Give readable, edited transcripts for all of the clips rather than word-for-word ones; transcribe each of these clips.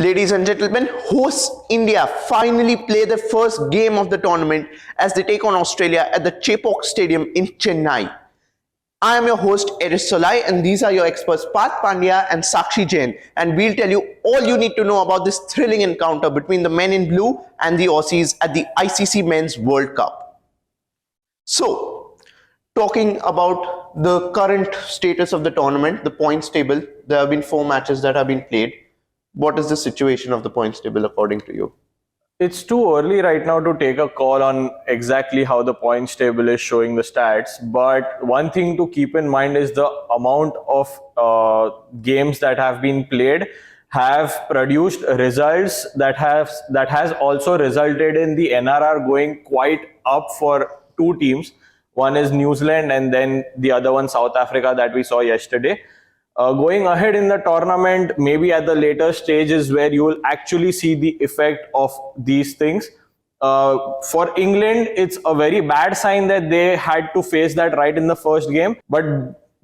Ladies and gentlemen, hosts India finally play the first game of the tournament as they take on Australia at the Chepauk Stadium in Chennai. I am your host Erishe Solai, and these are your experts Parth Pandya and Sakshi Jain, and we'll tell you all you need to know about this thrilling encounter between the men in blue and the Aussies at the ICC Men's World Cup. So, talking about the current status of the tournament, the points table, there have been 4 matches that have been played. What is the situation of the points table according to you? It's too early right now to take a call on exactly how the points table is showing the stats. But one thing to keep in mind is the amount of games that have been played have produced results that has also resulted in the NRR going quite up for 2 teams. One is New Zealand and then the other one South Africa that we saw yesterday. Going ahead in the tournament, maybe at the later stages where you will actually see the effect of these things. For England, it's a very bad sign that they had to face that right in the first game. But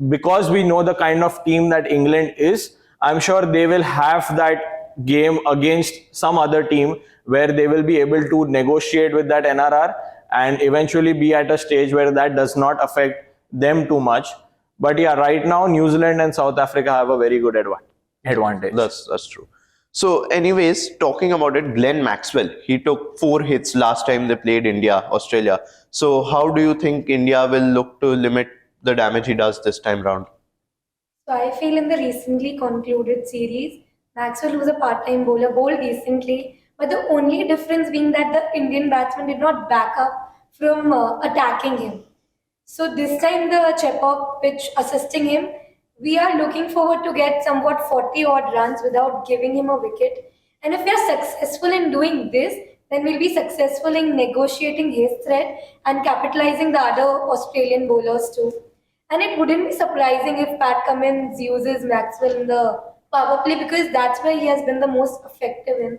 because we know the kind of team that England is, I'm sure they will have that game against some other team where they will be able to negotiate with that NRR and eventually be at a stage where that does not affect them too much. But yeah, right now, New Zealand and South Africa have a very good advantage. That's true. So anyways, talking about it, Glenn Maxwell, he took 4 hits last time they played Australia. So how do you think India will look to limit the damage he does this time round? So I feel in the recently concluded series, Maxwell, who's a part-time bowler, bowled decently, but the only difference being that the Indian batsman did not back up from attacking him. So this time the Chepauk pitch assisting him, we are looking forward to get somewhat 40 odd runs without giving him a wicket. And if we are successful in doing this, then we'll be successful in negotiating his threat and capitalizing the other Australian bowlers too. And it wouldn't be surprising if Pat Cummins uses Maxwell in the power play because that's where he has been the most effective in.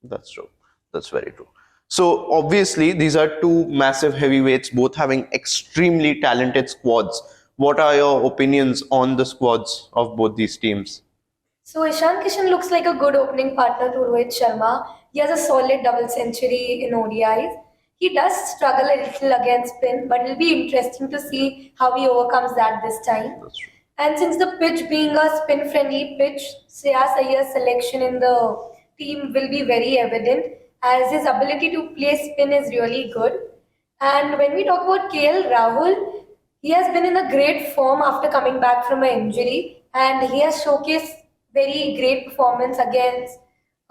That's true. That's very true. So obviously these are 2 massive heavyweights, both having extremely talented squads. What are your opinions on the squads of both these teams? So Ishan Kishan looks like a good opening partner to Rohit Sharma. He has a solid double century in ODIs. He does struggle a little against spin, but it'll be interesting to see how he overcomes that this time. That's true. And since the pitch being a spin-friendly pitch, Shreyas Iyer's selection in the team will be very evident as his ability to play spin is really good. And when we talk about KL Rahul, he has been in a great form after coming back from an injury and he has showcased very great performance against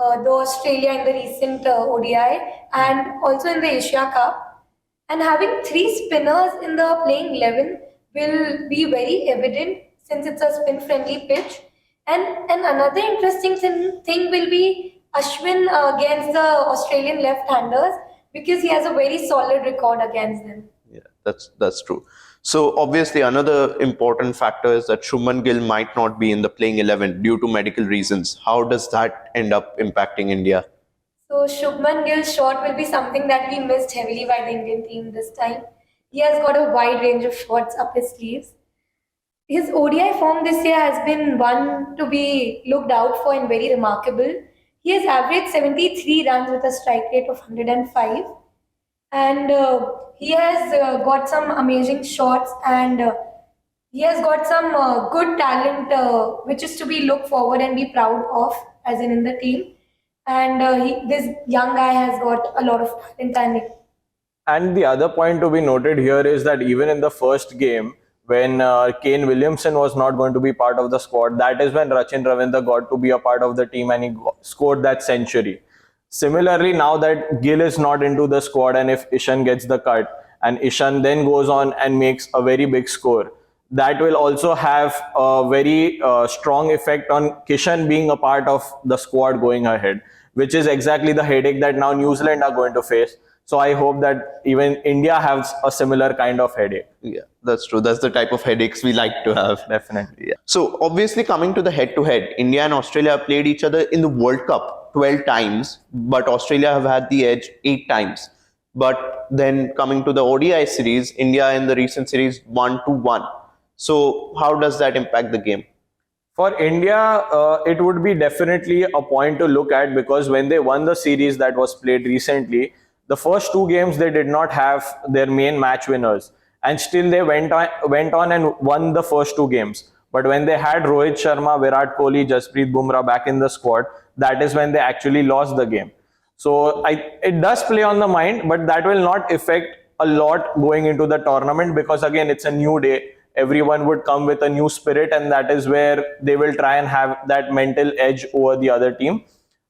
the Australia in the recent ODI and also in the Asia Cup. And having 3 spinners in the playing 11 will be very evident since it's a spin-friendly pitch. And another interesting thing will be Ashwin against the Australian left-handers because he has a very solid record against them. Yeah, that's true. So obviously another important factor is that Shubman Gill might not be in the playing 11 due to medical reasons. How does that end up impacting India? So Shubman Gill's shot will be something that we missed heavily by the Indian team this time. He has got a wide range of shots up his sleeves. His ODI form this year has been one to be looked out for and very remarkable. He has averaged 73 runs with a strike rate of 105 and he has got some amazing shots and he has got some good talent which is to be looked forward and be proud of as in the team. And this young guy has got a lot of talent. And the other point to be noted here is that even in the first game, when Kane Williamson was not going to be part of the squad, that is when Rachin Ravindra got to be a part of the team and he scored that century. Similarly, now that Gill is not into the squad and if Ishan gets the cut and Ishan then goes on and makes a very big score, that will also have a very strong effect on Kishan being a part of the squad going ahead, which is exactly the headache that now New Zealand are going to face. So I hope that even India has a similar kind of headache. Yeah, that's true. That's the type of headaches we like to have. Definitely. Yeah. So obviously coming to the head-to-head, India and Australia have played each other in the World Cup 12 times, but Australia have had the edge 8 times. But then coming to the ODI series, India in the recent series 1-1. So how does that impact the game? For India, it would be definitely a point to look at, because when they won the series that was played recently, the first two games they did not have their main match winners, and still they went on and won the first two games. But when they had Rohit Sharma, Virat Kohli, Jasprit Bumrah back in the squad, that is when they actually lost the game. So it does play on the mind, but that will not affect a lot going into the tournament, because again, it's a new day. Everyone would come with a new spirit, and that is where they will try and have that mental edge over the other team.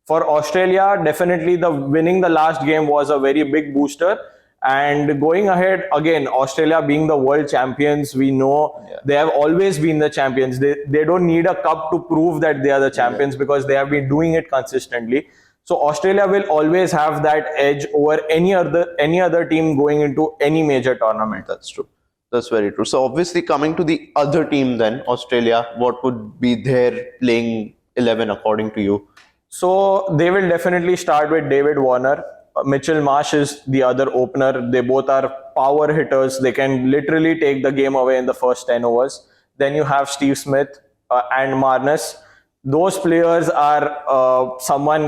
For Australia, definitely the winning the last game was a very big booster. And going ahead, again, Australia being the world champions, we know they have always been the champions. They don't need a cup to prove that they are the champions, because they have been doing it consistently. So Australia will always have that edge over any other team going into any major tournament. That's true. That's very true. So obviously, coming to the other team then, Australia, what would be their playing 11 according to you? So they will definitely start with David Warner. Mitchell Marsh is the other opener. They both are power hitters. They can literally take the game away in the first 10 overs. Then you have Steve Smith and Marnus. Those players are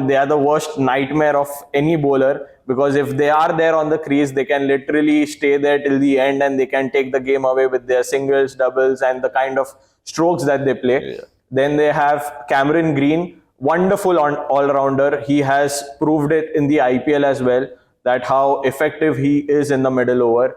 they are the worst nightmare of any bowler, because if they are there on the crease, they can literally stay there till the end, and they can take the game away with their singles, doubles, and the kind of strokes that they play. Then they have Cameron Green, wonderful all-rounder. He has proved it in the IPL as well, that how effective he is in the middle over.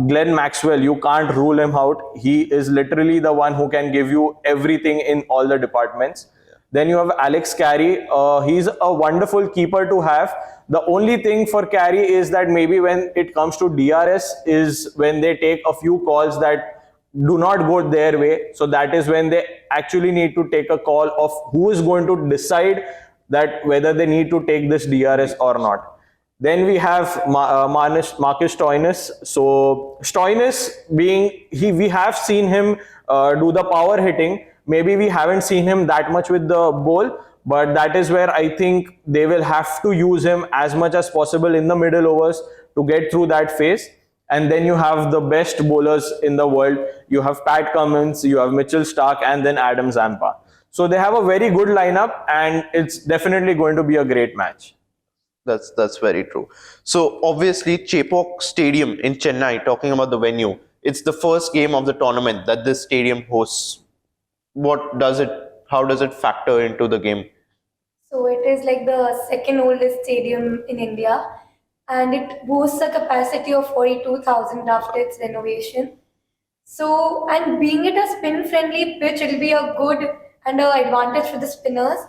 Glenn Maxwell, you can't rule him out. He is literally the one who can give you everything in all the departments. Then you have Alex Carey. He's a wonderful keeper to have. The only thing for Carey is that maybe when it comes to DRS is when they take a few calls that do not go their way. So that is when they actually need to take a call of who is going to decide that whether they need to take this DRS or not. Then we have Marcus Stoinis. So Stoinis we have seen him do the power hitting. Maybe we haven't seen him that much with the ball, but that is where I think they will have to use him as much as possible in the middle overs to get through that phase. And then you have the best bowlers in the world. You have Pat Cummins, you have Mitchell Starc, and then Adam Zampa. So they have a very good lineup, and it's definitely going to be a great match. That's very true. So obviously, Chepauk Stadium in Chennai, talking about the venue, it's the first game of the tournament that this stadium hosts. How does it factor into the game? So it is like the second oldest stadium in India, and it boasts a capacity of 42,000 after its renovation. So, and being it a spin-friendly pitch, it'll be a good and an advantage for the spinners.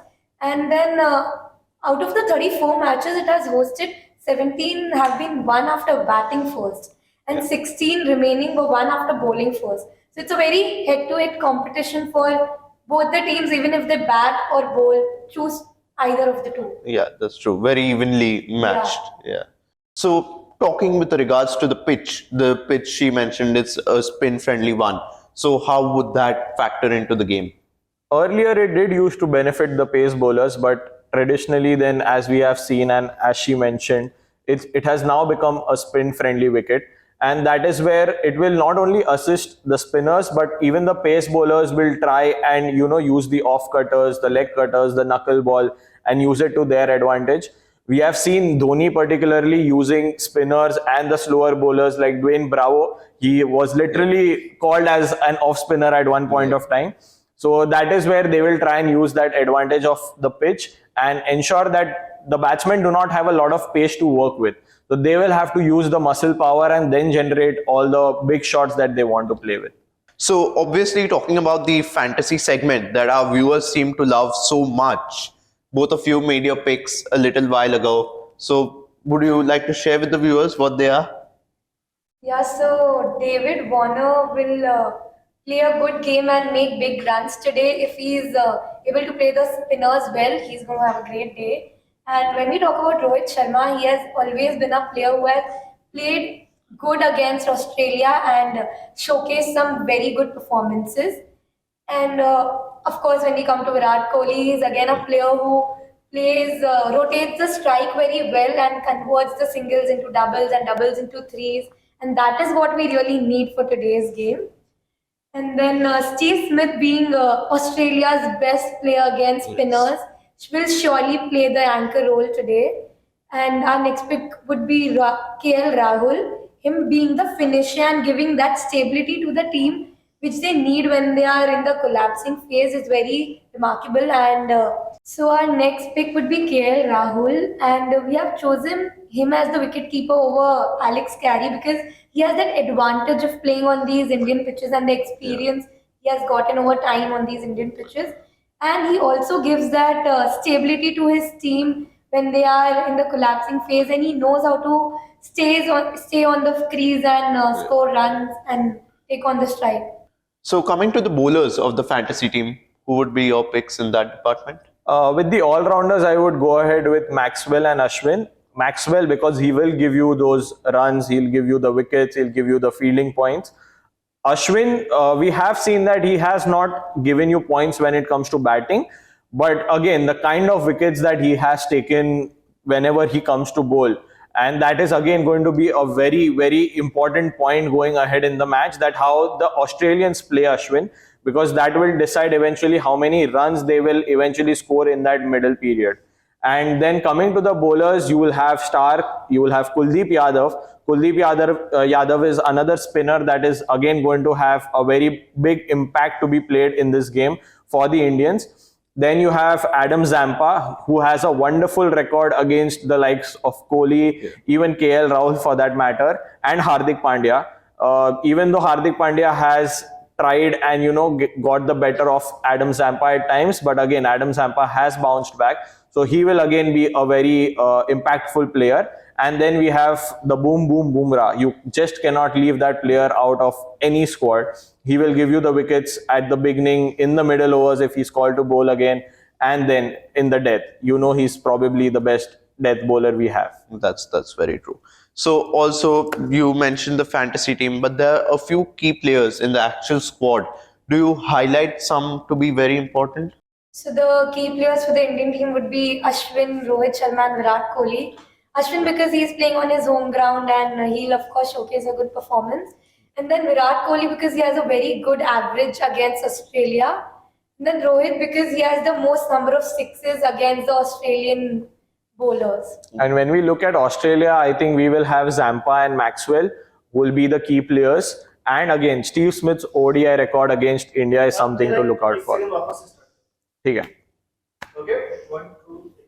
And then out of the 34 matches it has hosted, 17 have been won after batting first, and 16 remaining were won after bowling first. So it's a very head-to-head competition for both the teams, even if they bat or bowl, choose either of the two. Yeah, that's true. Very evenly matched. Yeah. So talking with regards to the pitch she mentioned, it's a spin-friendly one. So how would that factor into the game? Earlier, it did used to benefit the pace bowlers, but traditionally, then, as we have seen and as she mentioned, it has now become a spin-friendly wicket, and that is where it will not only assist the spinners, but even the pace bowlers will try and use the off cutters, the leg cutters, the knuckleball, and use it to their advantage. We have seen Dhoni particularly using spinners and the slower bowlers like Dwayne Bravo. He was literally called as an off spinner at one point of time. So that is where they will try and use that advantage of the pitch and ensure that the batsmen do not have a lot of pace to work with. So they will have to use the muscle power and then generate all the big shots that they want to play with. So obviously, talking about the fantasy segment that our viewers seem to love so much, both of you made your picks a little while ago. So would you like to share with the viewers what they are? Yeah, so David Warner will play a good game and make big runs today. If he's able to play the spinners well, he's going to have a great day. And when we talk about Rohit Sharma, he has always been a player who has played good against Australia and showcased some very good performances. And of course, when we come to Virat Kohli, he's again a player who rotates the strike very well and converts the singles into doubles and doubles into threes. And that is what we really need for today's game. And then Steve Smith being Australia's best player against spinners will surely play the anchor role today. And our next pick would be KL Rahul, him being the finisher and giving that stability to the team which they need when they are in the collapsing phase is very remarkable. And so our next pick would be KL Rahul, and we have chosen him as the wicketkeeper over Alex Carey because he has that advantage of playing on these Indian pitches and the experience he has gotten over time on these Indian pitches. And he also gives that stability to his team when they are in the collapsing phase, and he knows how to stay on the crease and score runs and take on the strike. So coming to the bowlers of the fantasy team, who would be your picks in that department? With the all-rounders, I would go ahead with Maxwell and Ashwin. Maxwell, because he will give you those runs, he'll give you the wickets, he'll give you the fielding points. Ashwin, we have seen that he has not given you points when it comes to batting. But again, the kind of wickets that he has taken whenever he comes to bowl, and that is again going to be a very, very important point going ahead in the match, that how the Australians play Ashwin, because that will decide eventually how many runs they will eventually score in that middle period. And then coming to the bowlers, you will have Stark, you will have Kuldeep Yadav. Yadav is another spinner that is again going to have a very big impact to be played in this game for the Indians. Then you have Adam Zampa, who has a wonderful record against the likes of Kohli, even KL Rahul for that matter, and Hardik Pandya. Even though Hardik Pandya has tried and got the better of Adam Zampa at times, but again Adam Zampa has bounced back, so he will again be a very impactful player. And then we have the boom Bumrah. You just cannot leave that player out of any squad. He will give you the wickets at the beginning, in the middle overs if he's called to bowl again, and then in the death. He's probably the best death bowler we have. That's very true. So also you mentioned the fantasy team, but there are a few key players in the actual squad. Do you highlight some to be very important? So the key players for the Indian team would be Ashwin, Rohit Sharma and Virat Kohli. Ashwin because he is playing on his home ground and he'll of course showcase a good performance. And then Virat Kohli because he has a very good average against Australia. And then Rohit because he has the most number of sixes against the Australian bowlers. And when we look at Australia, I think we will have Zampa and Maxwell will be the key players. And again, Steve Smith's ODI record against India is something to look out for. Okay. 1, 2, 3.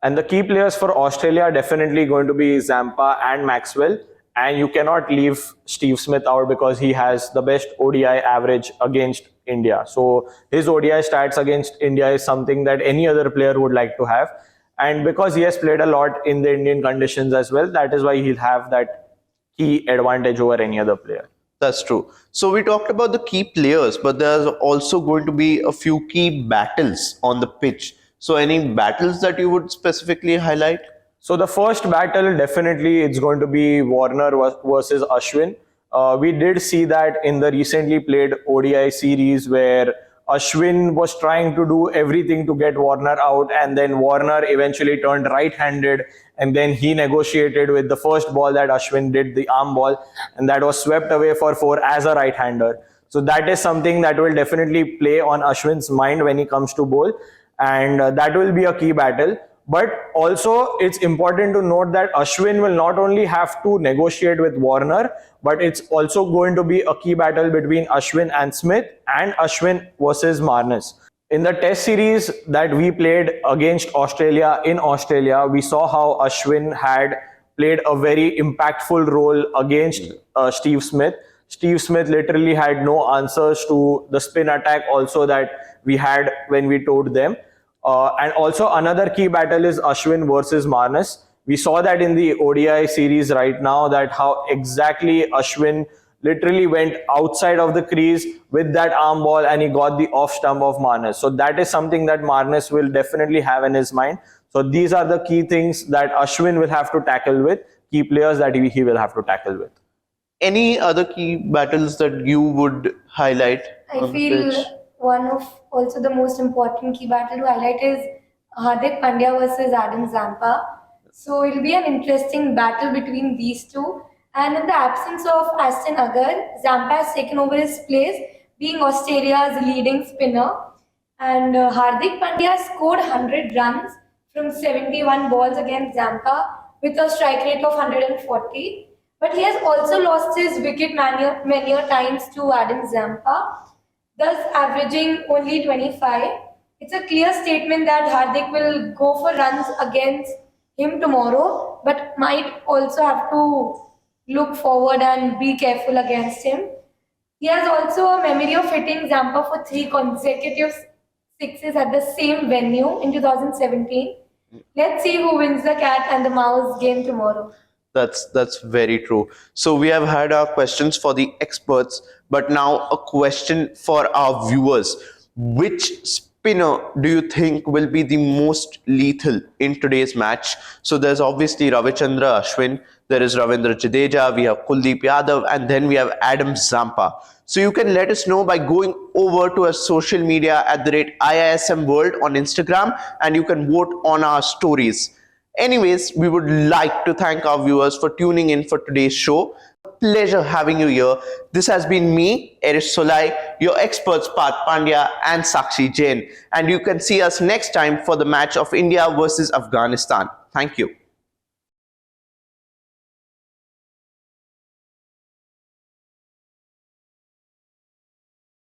And the key players for Australia are definitely going to be Zampa and Maxwell. And you cannot leave Steve Smith out because he has the best ODI average against India. So his ODI stats against India is something that any other player would like to have. And because he has played a lot in the Indian conditions as well, that is why he'll have that key advantage over any other player. That's true. So we talked about the key players, but there's also going to be a few key battles on the pitch. So any battles that you would specifically highlight? So the first battle, definitely it's going to be Warner versus Ashwin. We did see that in the recently played ODI series where Ashwin was trying to do everything to get Warner out, and then Warner eventually turned right-handed, and then he negotiated with the first ball that Ashwin did, the arm ball, and that was swept away for 4 as a right-hander. So that is something that will definitely play on Ashwin's mind when he comes to bowl, and that will be a key battle. But also it's important to note that Ashwin will not only have to negotiate with Warner, but it's also going to be a key battle between Ashwin and Smith and Ashwin versus Marnus. In the test series that we played against Australia in Australia, we saw how Ashwin had played a very impactful role against Steve Smith. Steve Smith literally had no answers to the spin attack also that we had when we towed them. And also another key battle is Ashwin versus Marnus. We saw that in the ODI series right now, that how exactly Ashwin literally went outside of the crease with that arm ball and he got the off stump of Marnus. So that is something that Marnus will definitely have in his mind. So these are the key things that Ashwin will have to tackle with, key players that he will have to tackle with. Any other key battles that you would highlight? I feel one of also the most important key battle to highlight is Hardik Pandya versus Adam Zampa. So it'll be an interesting battle between these two. And in the absence of Aston Agar, Zampa has taken over his place, being Australia's leading spinner. And Hardik Pandya scored 100 runs from 71 balls against Zampa with a strike rate of 140. But he has also lost his wicket many times to Adam Zampa, thus averaging only 25. It's a clear statement that Hardik will go for runs against him tomorrow, but might also have to look forward and be careful against him. He has also a memory of hitting Zampa for three consecutive sixes at the same venue in 2017. Let's see who wins the cat and the mouse game tomorrow. That's very true. So we have had our questions for the experts, but now a question for our viewers. Which spinner do you think will be the most lethal in today's match? So there's obviously Ravichandra Ashwin, there is Ravindra Jadeja, we have Kuldeep Yadav, and then we have Adam Zampa. So you can let us know by going over to our social media at the rate IISM World on Instagram, and you can vote on our stories. Anyways, we would like to thank our viewers for tuning in for today's show. Pleasure having you here. This has been me, Erishe Solai, your experts Parth Pandya and Sakshi Jain. And you can see us next time for the match of India versus Afghanistan. Thank you.